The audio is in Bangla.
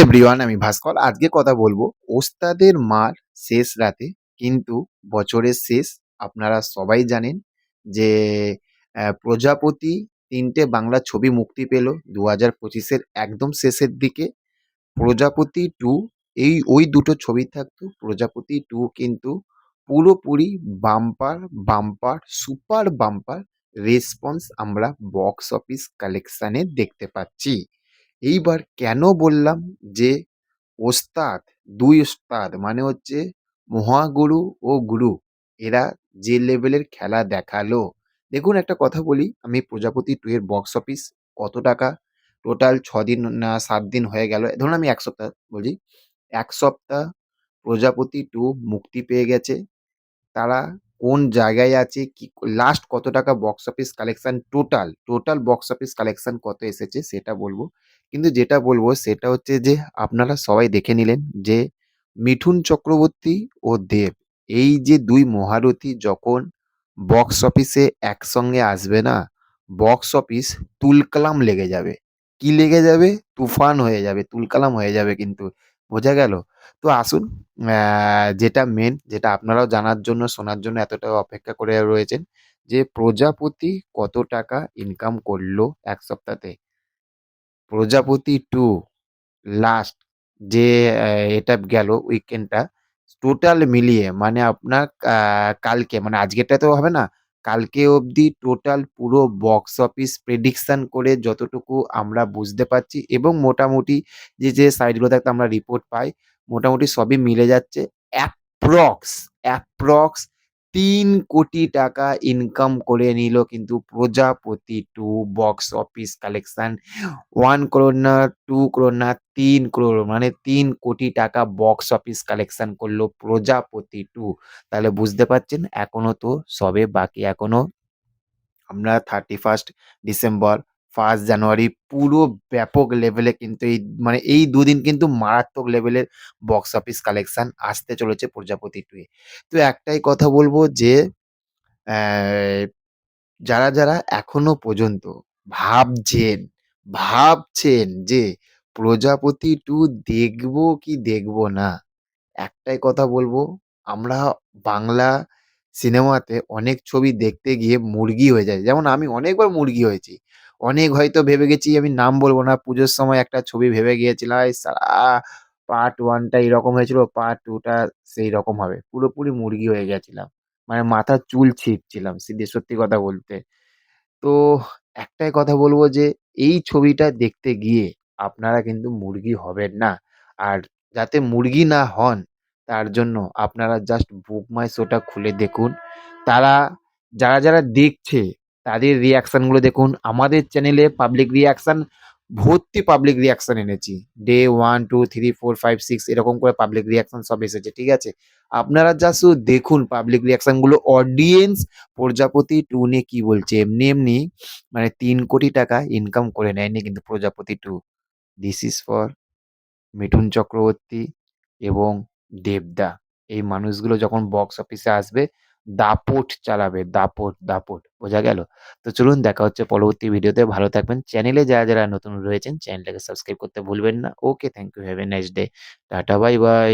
এভরিওয়ান, আমি ভাস্কর। আজকে কথা বলবো ওস্তাদের মার শেষ রাতে। কিন্তু বছরের শেষ, আপনারা সবাই জানেন যে প্রজাপতি ৩টে বাংলা ছবি মুক্তি পেল ২০২৫-এর একদম শেষের দিকে। প্রজাপতি 2, ওই দুটো ছবি থাকতো। প্রজাপতি 2 কিন্তু পুরোপুরি bumper bumper super bumper response আমরা বক্স অফিস কালেকশানে দেখতে পাচ্ছি। এইবার কেন বললাম যে ওস্তাদ, ২ ওস্তাদ মানে হচ্ছে মহাগুরু ও গুরু, এরা যে লেভেলের খেলা দেখালো। দেখুন, একটা কথা বলি, আমি প্রজাপতি 2 এর বক্স অফিস কত টাকা টোটাল ৬ দিন না ৭ দিন হয়ে গেল। ধরুন আমি ১ সপ্তাহ বলি। ১ সপ্তাহ প্রজাপতি 2 মুক্তি পেয়ে গেছে। তারা কোন জায়গায় আছে, কি লাস্ট কত টাকা box office collection, total box office collection কত এসেছে সেটা বলবো। কিন্তু যেটা বলবো সেটা হচ্ছে যে আপনারা সবাই দেখে নিলেন যে মিঠুন চক্রবর্তী ও দেব, এই যে ২ মহারথী যখন বক্স অফিসে একসঙ্গে আসবে না, বক্স অফিস তুলকালাম লেগে যাবে। কি লেগে যাবে? তুফান হয়ে যাবে, তুলকালাম হয়ে যাবে কিন্তু। বোঝা গেল? তো আসুন, যেটা মেন, যেটা আপনারাও জানার জন্য, শোনার জন্য এতটা অপেক্ষা করে রয়েছেন যে প্রজাপতি কত টাকা ইনকাম করলো ১ সপ্তাহতে। প্রজাপতি 2 লাস্ট যে এটা গেল উইকেন্ডটা টোটাল মিলিয়ে মানে আপনার কালকে মানে আজকেরটা তো হবে না। কালকে অবধি টোটাল পুরো বক্স অফিস প্রেডিকশন করে যতটুকু আমরা বুঝতে পারছি এবং মোটামুটি যে সাইটগুলো থেকে আমরা রিপোর্ট পাই, মোটামুটি সবই মিলে যাচ্ছে। অ্যাপ্রক্স ৩ কোটি টাকা ইনকাম করে নিল কিন্তু প্রজাপতি 2 বক্স অফিস কালেকশন। 1 crore না, 2 crore না, 3 crore, মানে ৩ কোটি টাকা বক্স অফিস কালেকশন করলো প্রজাপতি 2। তাহলে বুঝতে পারছেন এখনো তো সবে বাকি। এখনো আমরা 31st ডিসেম্বর, 1st জানুয়ারি পুরো ব্যাপক লেভেলে কিন্তু মানে এই ২ দিন কিন্তু মারাত্মক লেভেলের বক্স অফিস কালেকশন আসতে চলেছে প্রজাপতি 2 এ। তো একটাই কথা বলব যে অ্যা যারা এখনো পর্যন্ত ভাবছেন, ভাবছেন যে প্রজাপতি 2 দেখবো কি দেখবো না, একটাই কথা বলবো, আমরা বাংলা সিনেমাতে অনেক ছবি দেখতে গিয়ে মুরগি হয়ে যাই। যেমন আমি অনেকবার মুরগি হয়েছি। অনেক হয়তো ভেবে গেছি, আমি নাম বলব না, পুজোর সময় একটা ছবি ভেবে গিয়েছিলাম, এই সালা পার্ট 1 টা এরকম হয়েছিল, পার্ট 2 টা সেইরকম হবে। পুরোপুরি মুরগি হয়ে গেছিলাম। মানে মাথার চুল ছিঁড়ছিলাম সত্যি কথা বলতে। তো একটাই কথা বলবো যে এই ছবিটা দেখতে গিয়ে আপনারা কিন্তু মুরগি হবেন না। আর যাতে মুরগি না হন তার জন্য আপনারা জাস্ট বুক মাই শোটা খুলে দেখুন। তারা যারা দেখছে তাদের রিঅ্যাকশন গুলো দেখুন। আমাদের চ্যানেলে পাবলিক রিঅ্যাকশন ভর্তি পাবলিক রিঅ্যাকশন এনেছি। ডে 1, 2, 3, 4, 5, 6 এরকম করে পাবলিক রিঅ্যাকশন সব এসেছে। ঠিক আছে? আপনারা জাস্ট শুধু দেখুন পাবলিক রিঅ্যাকশন গুলো। অডিয়েন্স প্রজাপতি 2 নিয়ে কি বলছে। এমনি মানে ৩ কোটি টাকা ইনকাম করে নেয়নি কিন্তু প্রজাপতি 2। This is for Mithun Chakraborty এবং দেবদা। এই মানুষগুলো যখন বক্স অফিসে আসবে দাপট চালাবে, দাপট। বোঝা গেল? তো চলুন, দেখা হচ্ছে পরবর্তী ভিডিওতে। ভালো থাকবেন। চ্যানেলে যারা নতুন রয়েছেন চ্যানেলটাকে সাবস্ক্রাইব করতে ভুলবেন না। Okay, thank you. Have a nice day. Tata, bye by.